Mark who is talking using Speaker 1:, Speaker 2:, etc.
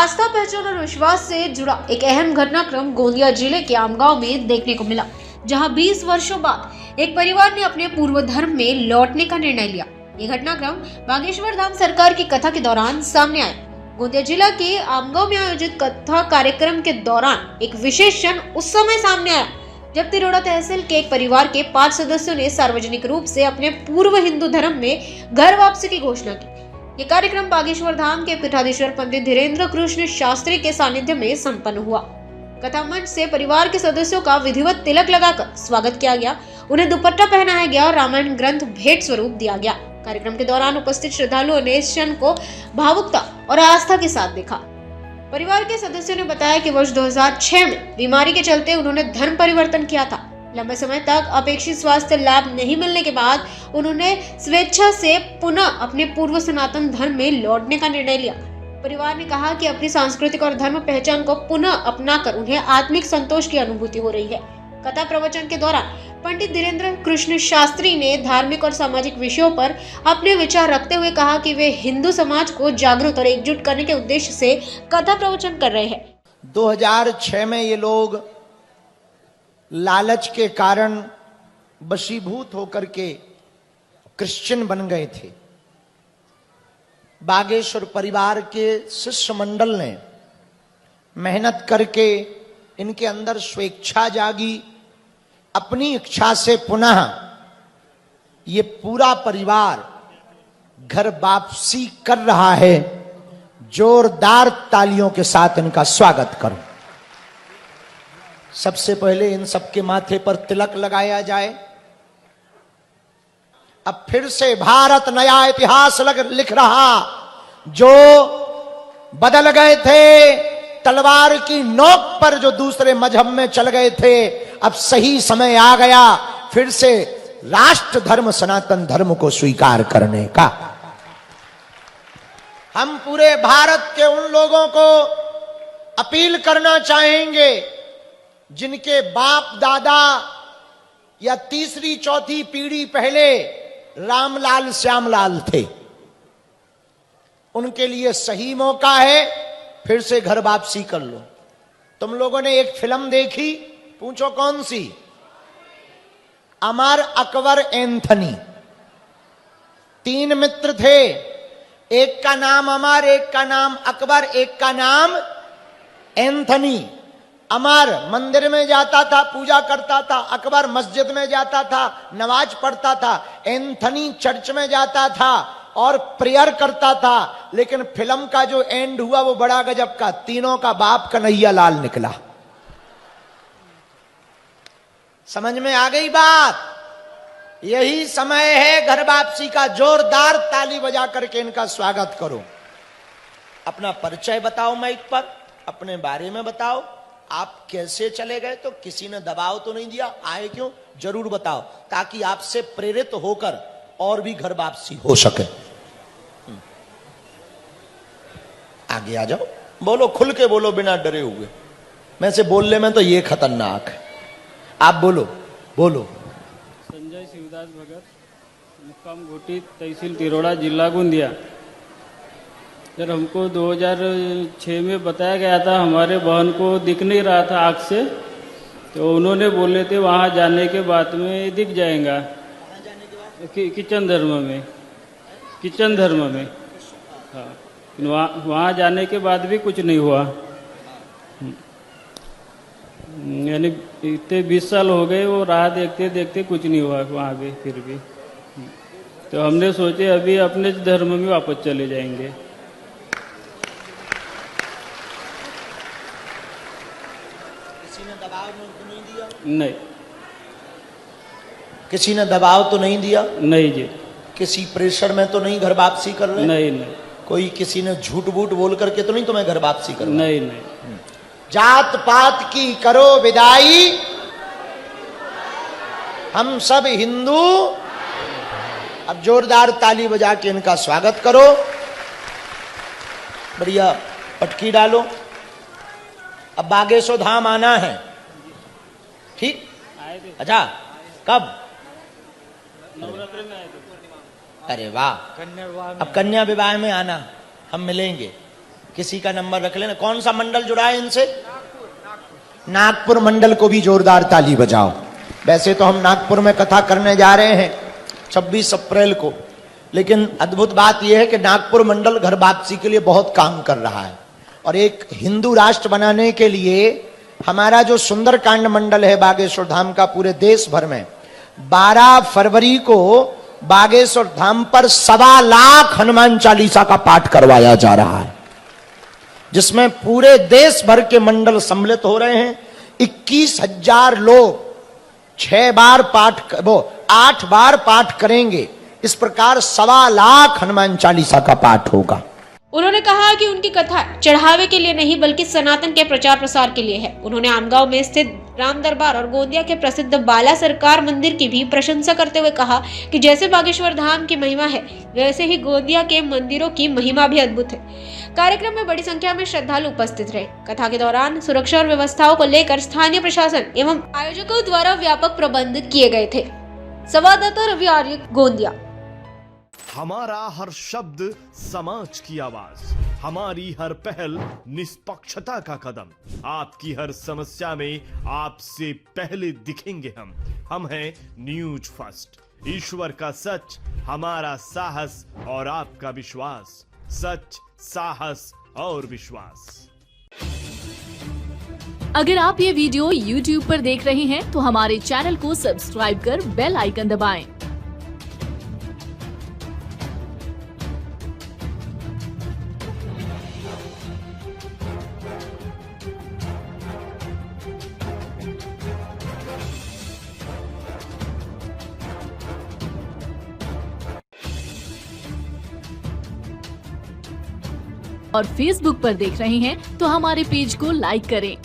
Speaker 1: आस्था, पहचान और विश्वास से जुड़ा एक अहम घटनाक्रम गोंदिया जिले के आमगांव में देखने को मिला, जहां 20 वर्षों बाद एक परिवार ने अपने पूर्व धर्म में लौटने का निर्णय लिया। ये घटनाक्रम बागेश्वर धाम सरकार की कथा के दौरान सामने आया। गोंदिया जिला के आमगांव में आयोजित कथा कार्यक्रम के दौरान एक विशेष क्षण उस समय सामने आया जब तिरोड़ा तहसील के एक परिवार के 5 सदस्यों ने सार्वजनिक रूप से अपने पूर्व हिंदू धर्म में घर वापसी की घोषणा की। ये कार्यक्रम बागेश्वर धाम के पीठाधीश्वर पंडित धीरेन्द्र कृष्ण शास्त्री के सानिध्य में संपन्न हुआ। कथा मंच से परिवार के सदस्यों का विधिवत तिलक लगाकर स्वागत किया गया, उन्हें दुपट्टा पहनाया गया और रामायण ग्रंथ भेंट स्वरूप दिया गया। कार्यक्रम के दौरान उपस्थित श्रद्धालुओं ने इस क्षण को भावुकता और आस्था के साथ देखा। परिवार के सदस्यों ने बताया कि वर्ष 2006 में बीमारी के चलते उन्होंने धर्म परिवर्तन किया था। लंबे समय तक अपेक्षित स्वास्थ्य लाभ नहीं मिलने के बाद उन्होंने स्वेच्छा से पुनः अपने पूर्व सनातन धर्म में लौटने का निर्णय लिया। परिवार ने कहा कि अपनी सांस्कृतिक और धर्म पहचान को पुनः अपनाकर उन्हें आत्मिक संतोष की अनुभूति हो रही है। कथा प्रवचन के दौरान पंडित धीरेन्द्र कृष्ण शास्त्री ने धार्मिक और सामाजिक विषयों पर अपने विचार रखते हुए कहा कि वे हिंदू समाज को जागरूक और एकजुट करने के उद्देश्य से कथा प्रवचन कर रहे हैं।
Speaker 2: 2006 में ये लोग लालच के कारण वशीभूत होकर के क्रिश्चियन बन गए थे। बागेश्वर परिवार के शिष्य मंडल ने मेहनत करके इनके अंदर स्वेच्छा जागी। अपनी इच्छा से पुनः ये पूरा परिवार घर वापसी कर रहा है। जोरदार तालियों के साथ इनका स्वागत करो। सबसे पहले इन सबके माथे पर तिलक लगाया जाए। अब फिर से भारत नया इतिहास लिख रहा। जो बदल गए थे तलवार की नोक पर, जो दूसरे मजहब में चल गए थे, अब सही समय आ गया फिर से राष्ट्र धर्म सनातन धर्म को स्वीकार करने का। हम पूरे भारत के उन लोगों को अपील करना चाहेंगे जिनके बाप दादा या तीसरी चौथी पीढ़ी पहले रामलाल श्यामलाल थे, उनके लिए सही मौका है, फिर से घर वापसी कर लो। तुम लोगों ने एक फिल्म देखी, पूछो कौन सी? अमर अकबर एंथनी। 3 मित्र थे, एक का नाम अमर, एक का नाम अकबर, एक का नाम एंथनी। अमर मंदिर में जाता था, पूजा करता था। अकबर मस्जिद में जाता था, नमाज पढ़ता था। एंथनी चर्च में जाता था और प्रेयर करता था। लेकिन फिल्म का जो एंड हुआ वो बड़ा गजब का। तीनों का बाप कन्हैया लाल निकला। समझ में आ गई बात? यही समय है घर वापसी का। जोरदार ताली बजा करके इनका स्वागत करो। अपना परिचय बताओ माइक पर, अपने बारे में बताओ। आप कैसे चले गए? तो किसी ने दबाव तो नहीं दिया? आए क्यों? जरूर बताओ, ताकि आपसे प्रेरित होकर और भी घर वापसी हो सके। आगे आ जाओ, बोलो, खुल के बोलो, बिना डरे हुए। मैं से बोलने में तो ये खतरनाक है। आप बोलो बोलो।
Speaker 3: संजय शिवदास भगत, मुक्काम घोटी, तहसील तिरोड़ा, जिला गोंदिया। सर, हमको 2006 में बताया गया था, हमारे बहन को दिख नहीं रहा था आँख से, तो उन्होंने बोले थे वहाँ जाने के बाद में दिख जाएगा। किचन धर्म में, किचन धर्म में। हाँ, वहाँ जाने के बाद भी कुछ नहीं हुआ। यानी इतने 20 साल हो गए, वो राह देखते देखते कुछ नहीं हुआ वहाँ भी। फिर भी तो हमने सोचे अभी अपने धर्म में वापस चले जाएंगे।
Speaker 2: किसी ने दबाव तो नहीं दिया?
Speaker 3: नहीं,
Speaker 2: किसी ने दबाव तो नहीं दिया?
Speaker 3: नहीं जी।
Speaker 2: किसी प्रेशर में तो नहीं घर वापसी कर रहे?
Speaker 3: नहीं नहीं।
Speaker 2: कोई किसी ने झूठ बूठ बोल करके तो नहीं तुम्हें घर वापसी कर?
Speaker 3: नहीं नहीं।
Speaker 2: जात पात की करो विदाई, हम सब हिंदू। अब जोरदार ताली बजा के इनका स्वागत करो। बढ़िया पटकी डालो। अब बागेश्वर धाम आना है, ठीक? अच्छा, कब?
Speaker 3: नवरात्रि में आए थे।
Speaker 2: अरे वाह! अब कन्या विवाह में आना, हम मिलेंगे। किसी का नंबर रख लेना। कौन सा मंडल जुड़ा है इनसे? नागपुर मंडल को भी जोरदार ताली बजाओ। वैसे तो हम नागपुर में कथा करने जा रहे हैं 26 अप्रैल को, लेकिन अद्भुत बात यह है कि नागपुर मंडल घर वापसी के लिए बहुत काम कर रहा है। और एक हिंदू राष्ट्र बनाने के लिए हमारा जो सुंदरकांड मंडल है बागेश्वर धाम का, पूरे देश भर में 12 फरवरी को बागेश्वर धाम पर 1.25 लाख हनुमान चालीसा का पाठ करवाया जा रहा है, जिसमें पूरे देश भर के मंडल सम्मिलित हो रहे हैं। 21,000 लोग 8 बार पाठ करेंगे। इस प्रकार 1.25 लाख हनुमान चालीसा का पाठ होगा।
Speaker 1: उन्होंने कहा कि उनकी कथा चढ़ावे के लिए नहीं बल्कि सनातन के प्रचार प्रसार के लिए है। उन्होंने आमगांव में स्थित राम दरबार और गोंदिया के प्रसिद्ध बाला सरकार मंदिर की भी प्रशंसा करते हुए कहा कि जैसे बागेश्वर धाम की महिमा है, वैसे ही गोंदिया के मंदिरों की महिमा भी अद्भुत है। कार्यक्रम में बड़ी संख्या में श्रद्धालु उपस्थित रहे। कथा के दौरान सुरक्षा और व्यवस्थाओं को लेकर स्थानीय प्रशासन एवं आयोजकों द्वारा व्यापक प्रबंध किए गए थे। संवाददाता रवि आर्य, गोंदिया।
Speaker 4: हमारा हर शब्द समाज की आवाज, हमारी हर पहल निष्पक्षता का कदम। आपकी हर समस्या में आपसे पहले दिखेंगे हम हैं न्यूज फर्स्ट। ईश्वर का सच, हमारा साहस और आपका विश्वास। सच, साहस और विश्वास।
Speaker 5: अगर आप ये वीडियो YouTube पर देख रहे हैं तो हमारे चैनल को सब्सक्राइब कर बेल आइकन दबाएं। और Facebook पर देख रहे हैं तो हमारे पेज को लाइक करें।